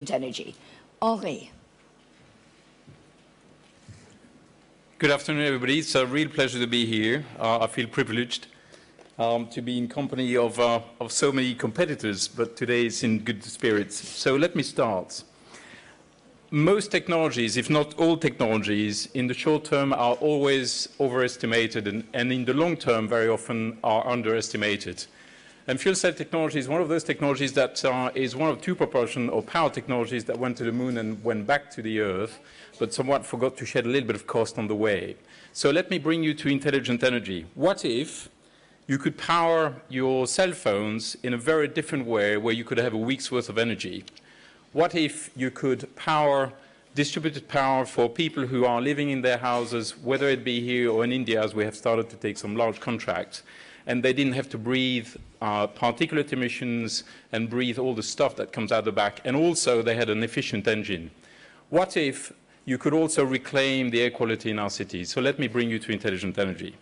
energy. Henri. Good afternoon, everybody. It's a real pleasure to be here. I feel privileged to be in company of so many competitors, but today it's in good spirits. So let me start. Most technologies, if not all technologies, in the short term are always overestimated and in the long term very often are underestimated. And fuel cell technology is one of those technologies that is one of two propulsion or power technologies that went to the moon and went back to the Earth, but somewhat forgot to shed a little bit of cost on the way. So let me bring you to intelligent energy. What if you could power your cell phones in a very different way where you could have a week's worth of energy? What if you could power distributed power for people who are living in their houses, whether it be here or in India, as we have started to take some large contracts, and they didn't have to breathe particulate emissions and breathe all the stuff that comes out the back, and also they had an efficient engine. What if you could also reclaim the air quality in our cities? So let me bring you to intelligent energy.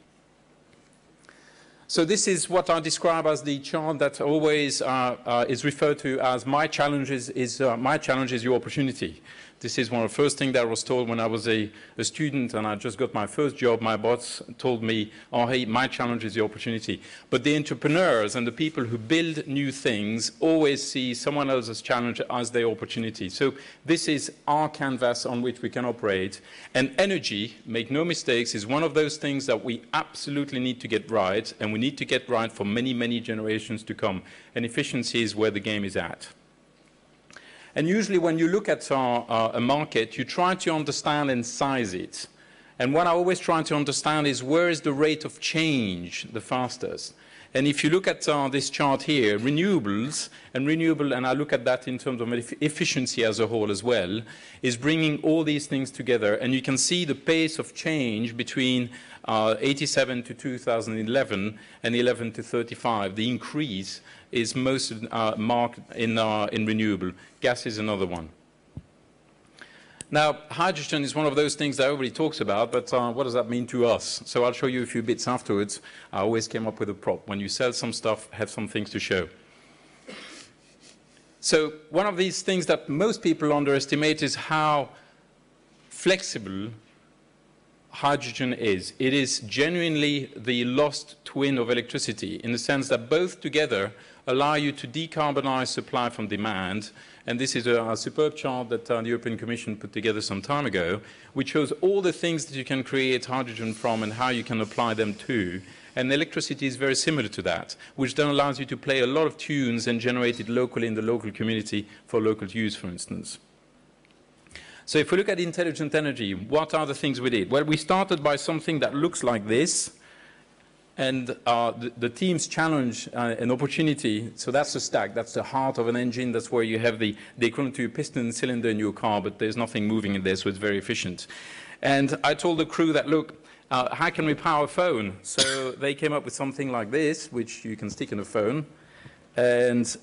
So this is what I describe as the chart that always is referred to as my challenge is your opportunity. This is one of the first things that I was told when I was a student and I just got my first job. My boss told me, oh, hey, my challenge is your opportunity. But the entrepreneurs and the people who build new things always see someone else's challenge as their opportunity. So this is our canvas on which we can operate. And energy, make no mistakes, is one of those things that we absolutely need to get right, and we need to get right for many, many generations to come. And efficiency is where the game is at. And usually when you look at a market, you try to understand and size it. And what I always try to understand is where is the rate of change the fastest. And if you look at this chart here, renewables, and I look at that in terms of efficiency as a whole as well, is bringing all these things together. And you can see the pace of change between 87 to 2011 and 11 to 35. The increase is most marked in renewable. Gas is another one. Now, hydrogen is one of those things that everybody talks about, but what does that mean to us? So I'll show you a few bits afterwards. I always came up with a prop. When you sell some stuff, have some things to show. So one of these things that most people underestimate is how flexible hydrogen is. It is genuinely the lost twin of electricity in the sense that both together allow you to decarbonize supply from demand. And this is a superb chart that the European Commission put together some time ago, which shows all the things that you can create hydrogen from and how you can apply them to. And electricity is very similar to that, which then allows you to play a lot of tunes and generate it locally in the local community for local use, for instance. So if we look at intelligent energy, what are the things we did? Well, we started by something that looks like this. And the team's challenge, an opportunity, so that's the stack, that's the heart of an engine, that's where you have the equivalent to a piston and cylinder in your car, but there's nothing moving in there, so it's very efficient. And I told the crew that, look, how can we power a phone? So they came up with something like this, which you can stick in a phone. And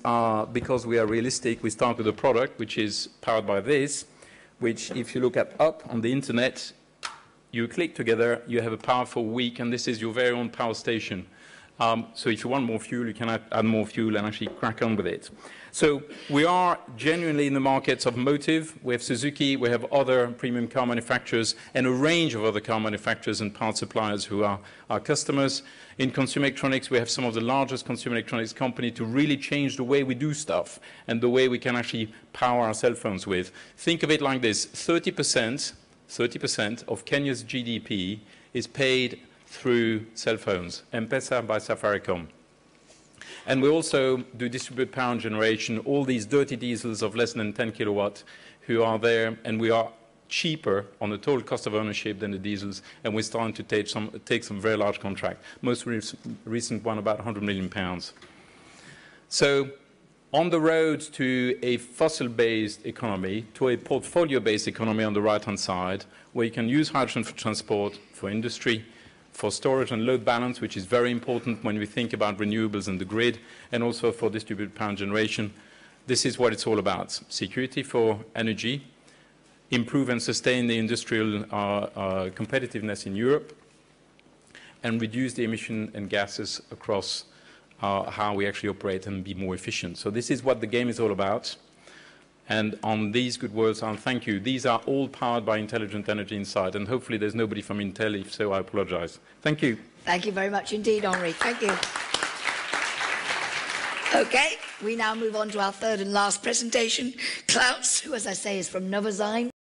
because we are realistic, we start with a product which is powered by this, which if you look at up on the internet, you click together, you have a powerful week, and this is your very own power station. So if you want more fuel, you can add more fuel and actually crack on with it. So we are genuinely in the markets of motive. We have Suzuki, we have other premium car manufacturers, and a range of other car manufacturers and part suppliers who are our customers. In consumer electronics, we have some of the largest consumer electronics companies to really change the way we do stuff and the way we can actually power our cell phones with. Think of it like this, 30% of Kenya's GDP is paid through cell phones, M-Pesa by Safaricom. And we also do distributed power generation, all these dirty diesels of less than 10 kilowatt who are there, and we are cheaper on the total cost of ownership than the diesels, and we're starting to take some very large contracts. Most recent one, about £100 million. So on the road to a fossil-based economy, to a portfolio-based economy on the right-hand side, where you can use hydrogen for transport, for industry, for storage and load balance, which is very important when we think about renewables and the grid, and also for distributed power generation. This is what it's all about. Security for energy, improve and sustain the industrial competitiveness in Europe, and reduce the emission and gases across how we actually operate and be more efficient. So this is what the game is all about. And on these good words, I'll thank you. These are all powered by Intelligent Energy Inside, and hopefully there's nobody from Intel. If so, I apologize. Thank you. Thank you very much indeed, Henri. Thank you. Okay, we now move on to our third and last presentation. Claus, who, as I say, is from Novozymes.